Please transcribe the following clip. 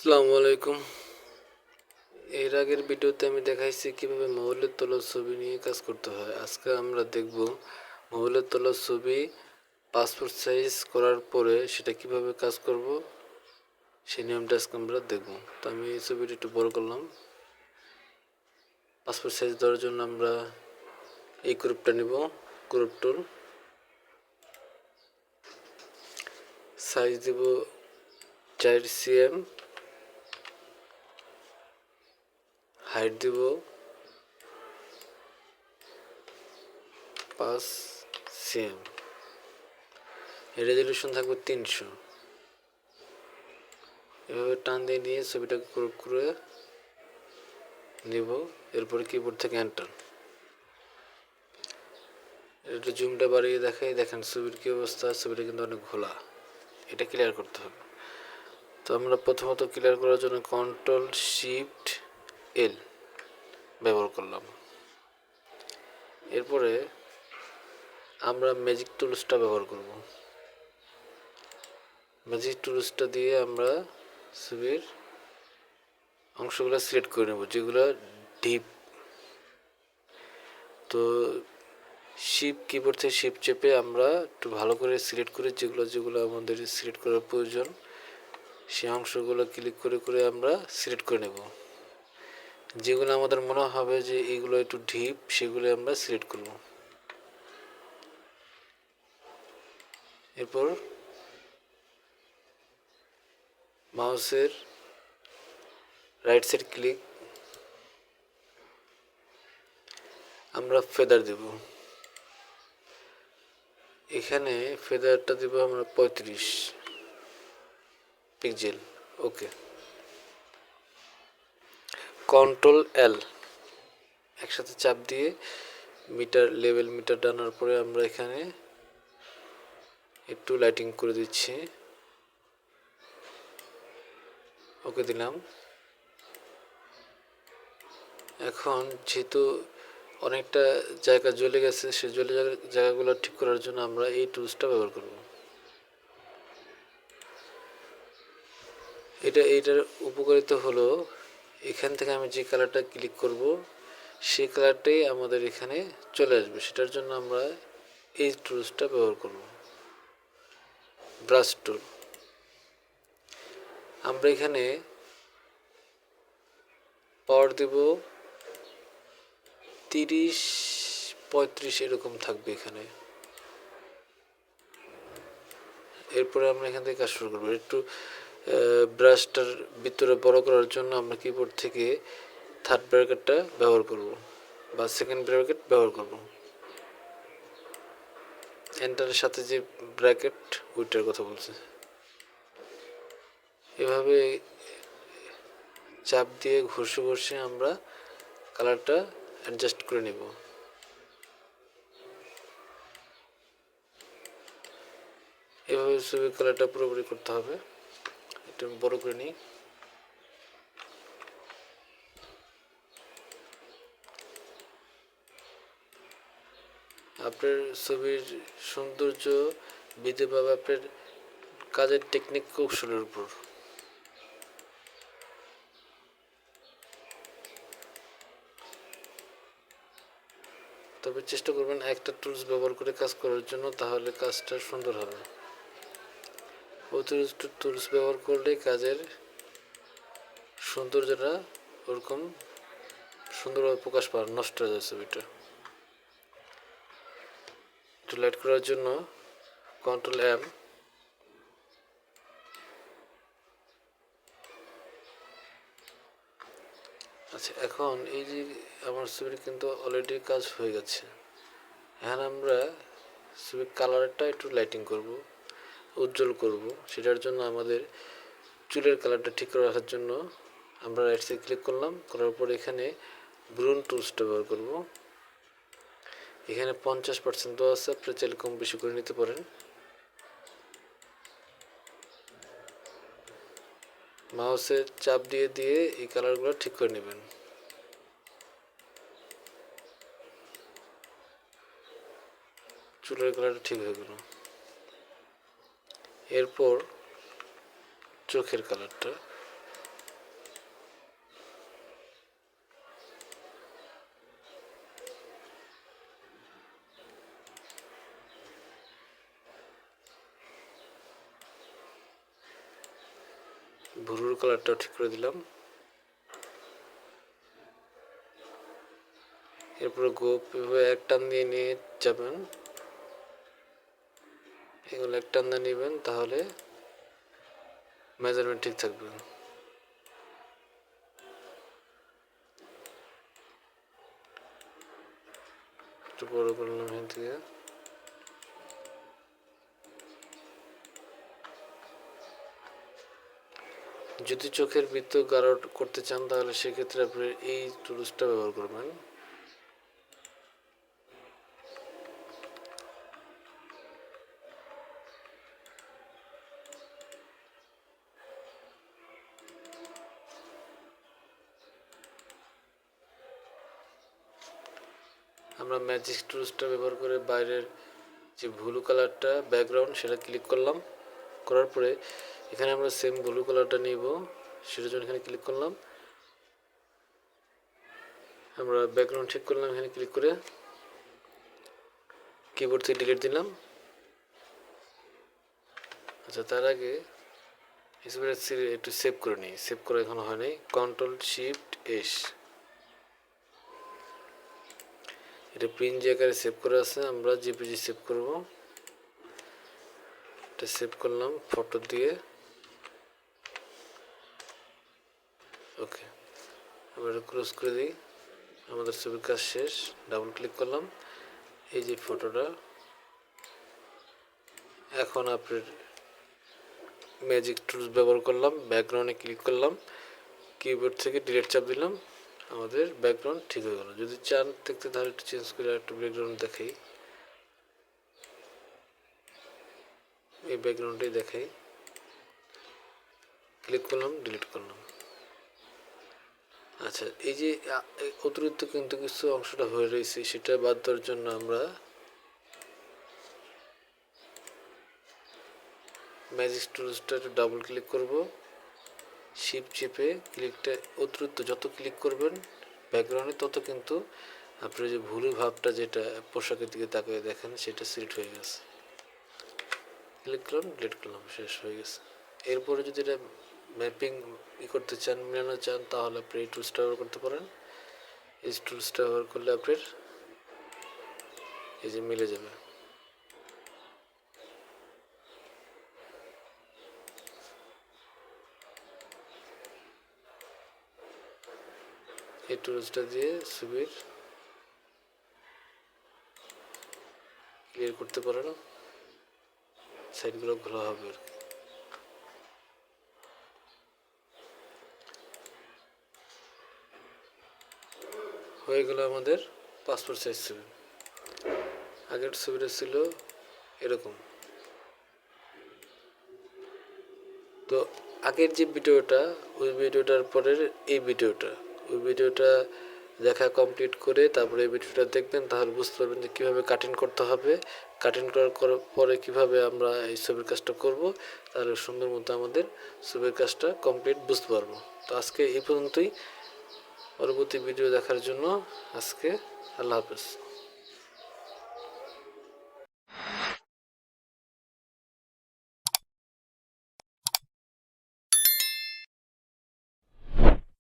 আসসালামু আলাইকুম। এর আগের ভিডিওতে আমি দেখাইছি কিভাবে মোবাইলের তোলা ছবি নিয়ে কাজ করতে হয়। আজকে আমরা দেখব মোবাইলের তোলা ছবি পাসপোর্ট সাইজ করার পরে সেটা কিভাবে কাজ করব সেই নিয়মটা আজকে আমরা দেখব। তো আমি এই ছবিটা একটু বড় করলাম। পাসপোর্ট সাইজ দেওয়ার জন্য আমরা এই গ্রুপটা নিব, গ্রুপ টুল। সাইজ দেব 4 cm, হাইট দেব 5 cm, রেজলিউশন থাকবে 300। এভাবে টান দিয়ে নিয়ে ছবিটাকে ক্রপ করে নিব। এরপরে কিবোর্ড থেকে এন্টার। একটু জুমটা বাড়িয়ে দেখাই, দেখেন ছবির কি অবস্থা। ছবিটা কিন্তু অনেক ঘোলা, এটা ক্লিয়ার করতে হবে। তো আমরা প্রথমত ক্লিয়ার করার জন্য Ctrl+Shift+L ব্যবহার করলাম। এরপরে আমরা ম্যাজিক টুলসটা ব্যবহার করব। ম্যাজিক টুলসটা দিয়ে আমরা ছবির অংশগুলো সিলেক্ট করে নেব যেগুলো ডিপ। তো কিবোর্ড থেকে শিফট চেপে আমরা একটু ভালো করে সিলেক্ট করে যেগুলো আমাদের সিলেক্ট করার প্রয়োজন সেই অংশগুলো ক্লিক করে করে আমরা সিলেক্ট করে নেব। যেগুলো আমাদের মনে হবে যে এগুলো একটু ডিপ সেগুলো আমরা সিলেক্ট করব। এরপর মাউসের রাইট সাইড ক্লিক, আমরা ফেদার দেব। এখানে ফেদারটা দেব আমরা 35 পিক্সেল। ওকে। Ctrl+L একসাথে চাপ দিয়ে লেভেল মিটার টানার পরে আমরা এখানে একটু লাইটিং করে দিচ্ছি। ওকে দিলাম। এখন যেহেতু অনেকটা জায়গা জ্বলে গেছে, সে জ্বলে জায়গাগুলো ঠিক করার জন্য আমরা এই টুলসটা ব্যবহার করব। এইটার উপকারিতা হলো এখান থেকে আমি যে কালারটা ক্লিক করব সেই কালারটাই আমাদের এখানে চলে আসবে। সেটার জন্য আমরা এই টুলসটা ব্যবহার করব, ব্রাশ টুল। আমরা এখানে পাওয়ার দেব 30-35 এরকম থাকবে এখানে। এরপরে আমরা এখান থেকে কাজ শুরু করবো। একটু ব্রাশটার ভিতরে বড় করার জন্য আমরা কিবোর্ড থেকে থার্ড ব্র্যাকেটটা ব্যবহার করব বা সেকেন্ড ব্র্যাকেট ব্যবহার করব। এন্টারের সাথে যে ব্র্যাকেট ওইটার কথা বলছে। এভাবে চাপ দিয়ে ঘষে ঘষে আমরা কালারটা অ্যাডজাস্ট করে নেব। এভাবে ছবির কালারটা পুরোপুরি করতে হবে। একটু বড় করে নিই। আপনার ছবির সৌন্দর্য বৃদ্ধি পাবে আপনার কাজের টেকনিক কৌশলের উপর। তবে চেষ্টা করবেন একটা টুলস ব্যবহার করে কাজ করার জন্য, তাহলে কাজটা সুন্দর হবে। অতিরিক্ত টুলস ব্যবহার করলে কাজের সৌন্দর্যটা ওরকম সুন্দরভাবে প্রকাশ পায়, নষ্ট হয়ে যায় ছবিটা। একটু লাইট করার জন্য Ctrl+M। আচ্ছা, এখন এই যে আমার ছবির কিন্তু অলরেডি কাজ হয়ে গেছে। এখন আমরা ছবির কালারটা একটু লাইটিং করব, উজ্জ্বল করব। সেটার জন্য আমাদের চুলের কালারটা ঠিক করে রাখার জন্য আমরা রাইট সাইড ক্লিক করলাম, করার পর এখানে ব্রুন টুলসটা ব্যবহার করব। এখানে 50% দেওয়া আছে, আপনি চাইলে কম বেশি করে নিতে পারেন। মাউসের চাপ দিয়ে দিয়ে এই কালারগুলো ঠিক করে নেবেন। চুলের কালারটা ঠিক হয়ে গেল। এরপর চোখের কালারটা ভুরুর কালারটাও ঠিক করে দিলাম। এরপরে গোপ এভাবে এক টান দিয়ে নিয়ে যাবেন, এগুলো এক টান দিয়ে নেবেন, তাহলে মেজারমেন্ট ঠিক থাকবে। একটু বড় করলাম এখান থেকে। যদি চোখের বৃত্ত গাঢ় করতে চান তাহলে সেক্ষেত্রে আপনি এই টুলসটা ব্যবহার করবেন। আমরা ম্যাজিক টুলসটা ব্যবহার করে বাইরের যে ব্লু কালারটা ব্যাকগ্রাউন্ড সেটা ক্লিক করলাম, করার পরে এখানে আমরা সেম ব্লু কালারটা নিব, সেটার জন্য এখানে ক্লিক করলাম। আমরা ব্যাকগ্রাউন্ড ঠিক করলাম, এখানে ক্লিক করে কিবোর্ড থেকে ডিলিট দিলাম। আচ্ছা, তার আগে একটু সেভ করে নিই। সেভ করা এখন হয় নাই, Ctrl+Shift+S, এটা পিএনজি আকারে সেভ করে আছে, আমরা জেপিজি সেভ করব। এটা সেভ করলাম ফটো দিয়ে। ওকে, আমরা এটা ক্লোজ করে দিই। আমাদের ছবির কাজ শেষ। ডাবল ক্লিক করলাম, এই যে ফটোটা। এখন আপনার ম্যাজিক টুলস ব্যবহার করলাম, ব্যাকগ্রাউন্ডে ক্লিক করলাম, কিবোর্ড থেকে ডিলিট চাপ দিলাম, আমাদের ব্যাকগ্রাউন্ড ঠিক হয়ে গেল। যদি চান দেখতে তাহলে একটু চেঞ্জ করে একটু ব্যাকগ্রাউন্ড দেখাই, এই ব্যাকগ্রাউন্ডটাই দেখাই। ক্লিক করলাম, ডিলিট করলাম। আচ্ছা, এই যে অতিরিক্ত কিন্তু কিছু অংশটা হয়ে রয়েছে, সেটা বাদ দেওয়ার জন্য আমরা ম্যাজিক টুলসটা একটু ডাবল ক্লিক করব, শিফট চেপে ক্লিকটা অতিরিক্ত যত ক্লিক করবেন ব্যাকগ্রাউন্ডে তত কিন্তু আপনার যে ভুলু ভাবটা যেটা পোশাকের দিকে তাকিয়ে দেখেন সেটা সিলেক্ট হয়ে গেছে। ক্লিক করলাম, ডিলিট করলাম, শেষ হয়ে গেছে। এরপরে যদি এটা ম্যাপিং করতে চান, মেলানো চান, তাহলে আপনি এই টুলসটা ব্যবহার করতে পারেন। এই টুলসটা ব্যবহার করলে আপনার এই যে মিলে যাবে। এই টুলসটা দিয়ে ছবির ক্লিয়ার করতে পারেন, সাইডগুলো খোলা হবে আর কি। হয়ে গেল আমাদের পাসপোর্ট সাইজ ছবি। আগের ছবিটা ছিল এরকম। তো আগের যে ভিডিওটা, ওই ভিডিওটার পরের এই ভিডিওটা, ওই ভিডিওটা দেখা কমপ্লিট করে তারপরে এই ভিডিওটা দেখবেন, তাহলে বুঝতে পারবেন যে কীভাবে কাটিং করতে হবে। কাটিং করার পরে কীভাবে আমরা এই ছবির কাজটা করব, তাহলে সুন্দর মতো আমাদের ছবির কাজটা কমপ্লিট বুঝতে পারবো। তো আজকে এই পর্যন্তই। পরবর্তী ভিডিও দেখার জন্য আজকে আল্লাহ হাফেজ।